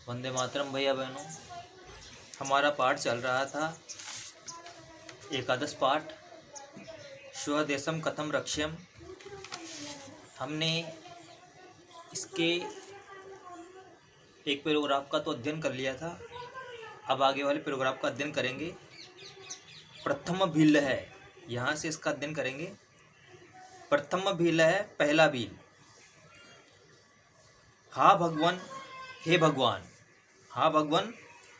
वंदे मातरम भैया बहनों। हमारा पाठ चल रहा था एकादश पाठ स्वदेशम कथम रक्ष्यम। हमने इसके एक पैराग्राफ का तो अध्ययन कर लिया था। अब आगे वाले पैराग्राफ का अध्ययन करेंगे। प्रथम भील है, यहाँ से इसका अध्ययन करेंगे। प्रथम भील है, पहला भील। हा भगवान, हे भगवान, हा भगवान,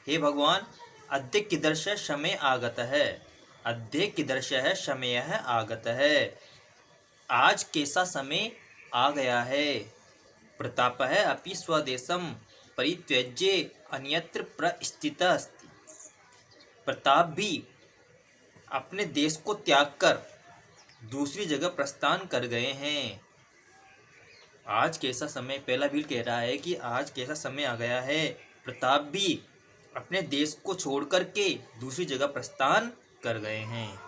हे भगवान, अद्य कीदृश समय आगत है, अद्य कीदृश है समय आगत है। आज कैसा समय आ गया है। प्रताप है अपि स्वदेशम परित्यज्य अन्यत्र प्रस्थित अस्ति। प्रताप भी अपने देश को त्याग कर दूसरी जगह प्रस्थान कर गए हैं। आज कैसा समय, पहला भील कह रहा है कि आज कैसा समय आ गया है। प्रताप भी अपने देश को छोड़ कर के दूसरी जगह प्रस्थान कर गए हैं।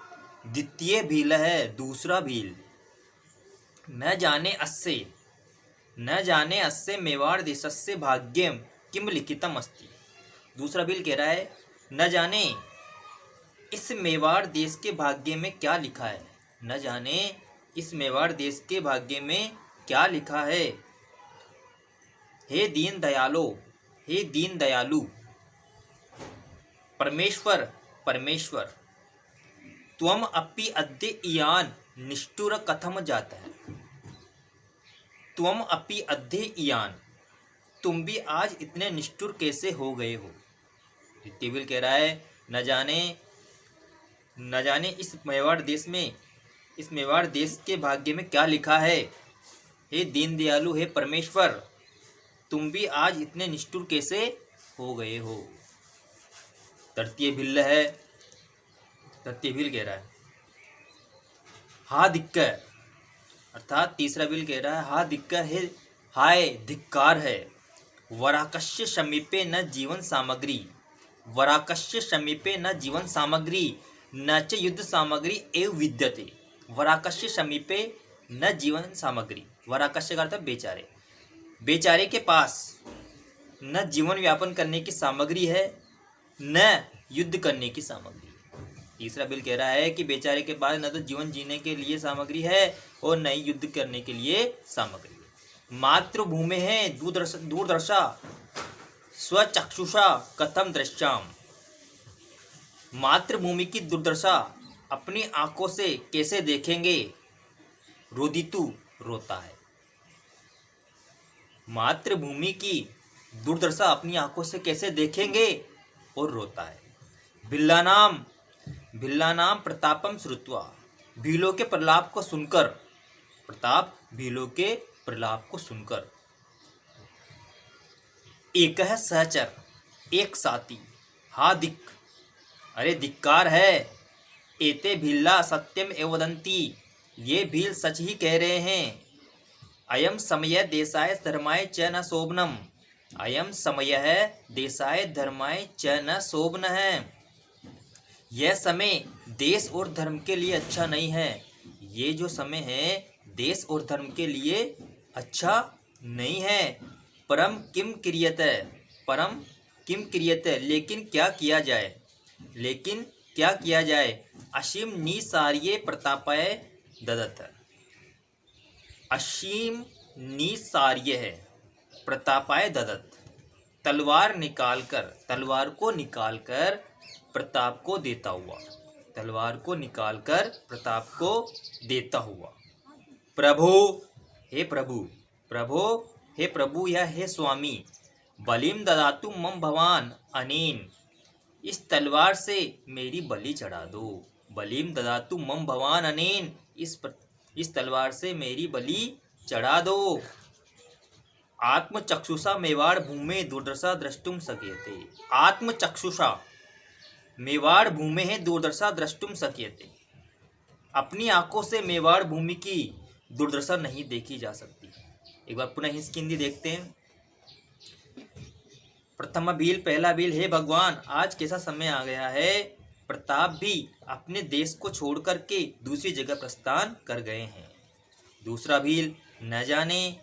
द्वितीय भील है, दूसरा भील। न जाने अस्य मेवाड़ देशस्य भाग्यम किम लिखितम अस्ति। दूसरा भील कह रहा है न जाने इस मेवाड़ देश के भाग्य में क्या लिखा है। न जाने इस मेवाड़ देश के भाग्य में क्या लिखा है। हे दीन दयालो, हे दीन दयालु, परमेश्वर, परमेश्वर, त्वम अपि अद्य इयान निष्ठुर कथम जाता है। त्वम अपि अद्य इयान, तुम भी आज इतने निष्ठुर कैसे हो गए हो। टेबल कह रहा है न जाने इस मेवाड़ देश में, इस मेवाड़ देश के भाग्य में क्या लिखा है। हे दीन दयालु, हे परमेश्वर, तुम भी आज इतने निष्ठुर कैसे हो गए हो। तृतीय भिल्ल है, तृतीय भिल कह रहा है हा धिक्कार, अर्थात तीसरा भिल कह रहा है हा धिक्कार है, हाय धिक्कार है। वराकस्य समीपे न जीवन सामग्री, वराकस्य समीपे न जीवन सामग्री न च युद्ध सामग्री एव विद्यते। वराकस्य समीपे न जीवन सामग्री, वराकस्य का अर्थ बेचारे, बेचारे के पास न जीवन व्यापन करने की सामग्री है, न युद्ध करने की सामग्री। तीसरा बिल कह रहा है कि बेचारे के पास न तो जीवन जीने के लिए सामग्री है और न ही युद्ध करने के लिए सामग्री है। मातृभूमि है दूरदर्शा स्वचक्षुषा कथम दृश्याम। मातृभूमि की दुर्दशा अपनी आंखों से कैसे देखेंगे। रोदितु, रोता है। मातृभूमि की दुर्दशा अपनी आंखों से कैसे देखेंगे और रोता है। भिल्लानाम प्रतापम श्रुत्वा, भीलों के प्रलाप को सुनकर, प्रताप भीलों के प्रलाप को सुनकर। एक है सहचर, एक साथी, हा दिक, अरे धिक्कार है। एते भील्ला सत्यम एव वदन्ति, ये भील सच ही कह रहे हैं। अयम समय देशाय धर्माय च न शोभनम, अयम समय है देशाय धर्माय च न शोभन है। यह समय देश और धर्म के लिए अच्छा नहीं है। ये जो समय है देश और धर्म के लिए अच्छा नहीं है। परम किम क्रियते, परम किम क्रियते, लेकिन क्या किया जाए, लेकिन क्या किया जाए। असीम निसार्ये प्रतापाय ददत, असीम निसार्य है प्रतापाय ददत, तलवार निकालकर, तलवार को निकालकर प्रताप को देता हुआ, तलवार को निकालकर प्रताप को देता हुआ। प्रभु, हे प्रभु, प्रभु, हे प्रभु या हे स्वामी, बलिम ददातु मम भवान अनेन, इस तलवार से मेरी बलि चढ़ा दो। बलिम ददातु मम भवान अनेन, इस तलवार से मेरी बलि चढ़ा दो। आत्मचक्षुषा मेवाड़ भूमे दुर्दशा द्रष्टुम शक्यते, आत्मचक्षुषा मेवाड़ भूमे है दुर्दशा द्रष्टुम शक्यते, अपनी आंखों से मेवाड़ भूमि की दुर्दशा नहीं देखी जा सकती। एक बार पुनः इसकी हिंदी देखते हैं। प्रथम भील, पहला भील, हे भगवान, आज कैसा समय आ गया है। प्रताप भी अपने देश को छोड़ करके दूसरी जगह प्रस्थान कर गए हैं। दूसरा भील, न जाने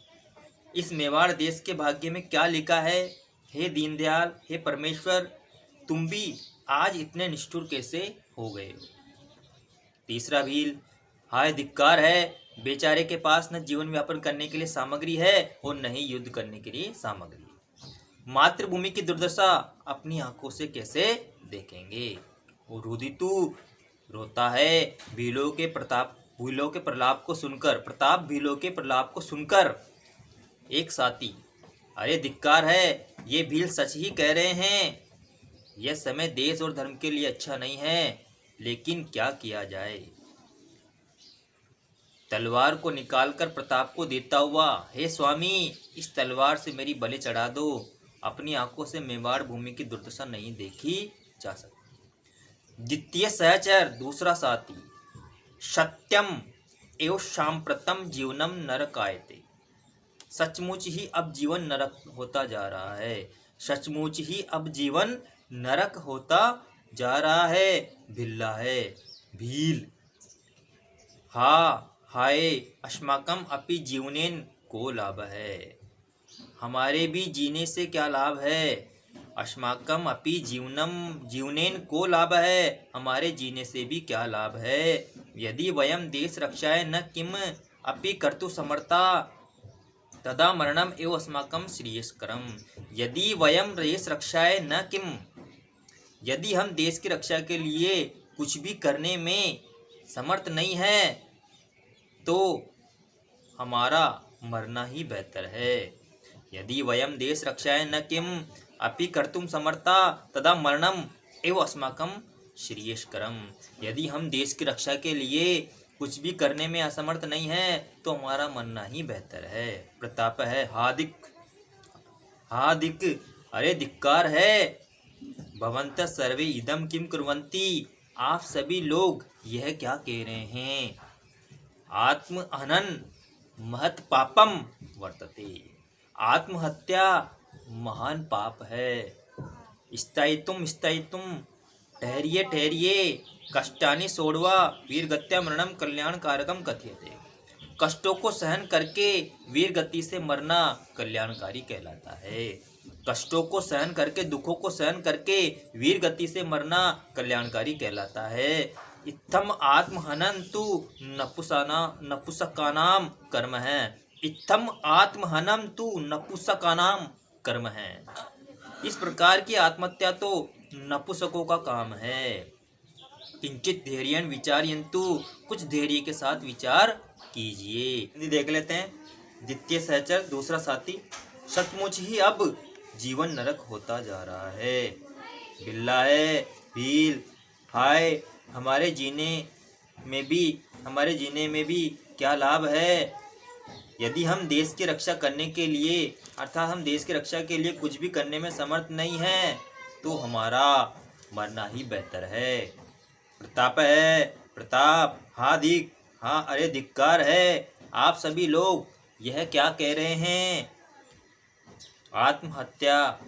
इस मेवाड़ देश के भाग्य में क्या लिखा है। हे दीनदयाल, हे परमेश्वर, तुम भी आज इतने निष्ठुर कैसे हो गए हो। तीसरा भील, हाय धिक्कार है, बेचारे के पास न जीवन व्यापन करने के लिए सामग्री है और न ही युद्ध करने के लिए सामग्री। मातृभूमि की दुर्दशा अपनी आंखों से कैसे देखेंगे। और रुदितु रोता है भीलों के प्रलाप को सुनकर, प्रताप भीलों के प्रलाप को सुनकर। एक साथी, अरे धिक्कार है, ये भील सच ही कह रहे हैं, यह समय देश और धर्म के लिए अच्छा नहीं है, लेकिन क्या किया जाए। तलवार को निकालकर प्रताप को देता हुआ, हे स्वामी, इस तलवार से मेरी बलि चढ़ा दो, अपनी आंखों से मेवाड़ भूमि की दुर्दशा नहीं देखी जा सकती। द्वितीय सहचर, दूसरा साथी, सत्यम एवं सांप्रतम जीवनम नरकायते, सचमुच ही अब जीवन नरक होता जा रहा है, सचमुच ही अब जीवन नरक होता जा रहा है। भिल्ला है, भील, हाय अस्माकं अपि जीवनेन को लाभ है, हमारे भी जीने से क्या लाभ है। अस्माकं अपि जीवनेन को लाभ है, हमारे जीने से भी क्या लाभ है। यदि वयम देश रक्षाय न किम अपि कर्तु समर्था तदा मरणम एव अस्माकं श्रेयस्करम। यदि वयम देश रक्षाय न किम, यदि हम देश की रक्षा के लिए कुछ भी करने में समर्थ नहीं है तो हमारा मरना ही बेहतर है। यदि वयम देश रक्षाय न किम अपि कर्तुम समर्था तदा मरणम एव अस्माकं श्रेयस्करम। यदि हम देश की रक्षा के लिए कुछ भी करने में असमर्थ नहीं है तो हमारा मरना ही बेहतर है। प्रताप है, हादिक, अरे धिक्कार है, भवन्तः सर्वे इदम किम कुर्वन्ति, आप सभी लोग यह क्या कह रहे हैं। आत्महनन महत् पापम वर्तते, आत्महत्या महान पाप है। स्थायित्वम, ठहरिए, कष्टानि सोढ्वा वीरगत्या मरणम कल्याणकारकम कथ्यते। कष्टों को सहन करके वीर गति से मरना कल्याणकारी कहलाता है। कष्टों को सहन करके, दुखों को सहन करके वीर गति से मरना कल्याणकारी कहलाता है। इत्थम आत्महनन तु नपुंसकानाम कर्म है, इत्थम आत्महनम तु नपुंसकानाम कर्म है। इस प्रकार की आत्महत्या तो नपुंसकों का काम है। किंचित धैर्यं विचारयन्तु, कुछ धैर्य के साथ विचार कीजिए। देख लेते हैं। द्वितीय सहचर, दूसरा साथी, सचमुच ही अब जीवन नरक होता जा रहा है। बिल्ला है, भील, हाय, हमारे जीने में भी क्या लाभ है। यदि हम देश की रक्षा करने के लिए, अर्थात हम देश की रक्षा के लिए कुछ भी करने में समर्थ नहीं है तो हमारा मरना ही बेहतर है। प्रताप है, प्रताप, अरे धिक्कार है, आप सभी लोग यह क्या कह रहे हैं। आत्महत्या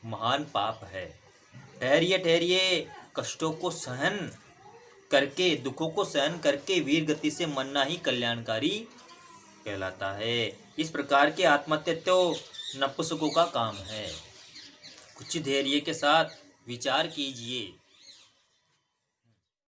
महान पाप है। ठहरिए, कष्टों को सहन करके, दुखों को सहन करके वीर गति से मरना ही कल्याणकारी कहलाता है। इस प्रकार की आत्महत्या तो नपुंसकों का काम है। कुछ धैर्य के साथ विचार कीजिए।